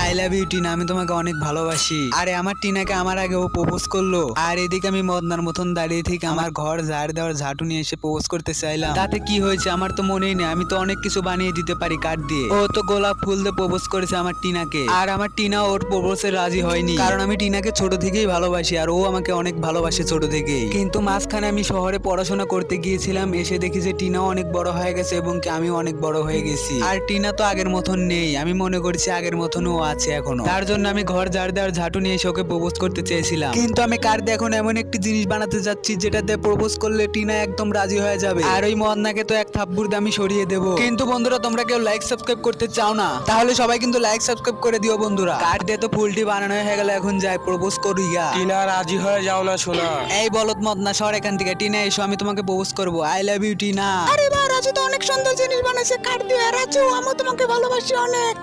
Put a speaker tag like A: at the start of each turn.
A: I love you Tina, আমি তোমাকে অনেক ভালোবাসি। আরে আমার টিনাকে আমার আগে ও প্রপোজ করলো, আর এদিকে আমি মদনার মতন দাঁড়িয়ে থেকে আমার ঘর ঝাড় দেওয়ার ঝাঁটু নিয়ে এসে প্রপোজ করতে চাইলাম। তাতে কি হয়েছে আমার তো মনেই নেই, আমি তো অনেক কিছু বানিয়ে দিতে পারি কাঠ দিয়ে। ও তো গোলাপ ফুল দিয়ে প্রপোজ করেছে আমার টিনাকে, আর আমার টিনা ওর প্রপোজে রাজি হয়নি, কারণ আমি টিনাকে ছোট থেকেই ভালোবাসি আর ও আমাকে অনেক ভালোবাসে ছোট থেকেই। কিন্তু মাঝখানে আমি শহরে পড়াশোনা করতে গিয়েছিলাম, এসে দেখি যে টিনাও অনেক বড় হয়ে গেছে এবং কি আমিও অনেক বড় হয়ে গেছি। আর টিনা তো আগের মতন নেই, আমি মনে করছি আগের মতন ও আছে এখনো। তার জন্য আমি ঘর ঝাড় দেওয়ার ঝাঁটু নিয়ে এসে ওকে প্রপোজ করতে চেয়েছিলাম। কিন্তু আমি কার দিয়ে এখন এমন একটি জিনিস বানাতে যাচ্ছি যেটাতে প্রপোজ করলে টিনা একদম রাজি হয়ে যাবে, আর ওই মদনাকে তো এক থাপ্পড় দিয়ে আমি সরিয়ে দেবো। কিন্তু বন্ধুরা তোমরা কেউ লাইক সাবস্ক্রাইব করতে চাও না, তাহলে সবাই কিন্তু লাইক সাবস্ক্রাইব করে দিও বন্ধুরা। কার দিয়ে তো ফুলটি বানানো হয়ে গেল, এখন যাই প্রপোজ করি গা।
B: টিনা রাজি হয়ে যাও না সোনা।
A: এই বলত মদনা সর এখান থেকে, টিনা এসো, আমি তোমাকে প্রপোজ করবো। I love you Tina.
C: আরে বাহ, রাজু তো অনেক সুন্দর জিনিস বানাইছে কাঠ দিয়ে। রাজু, আমি তোমাকে ভালোবাসি অনেক।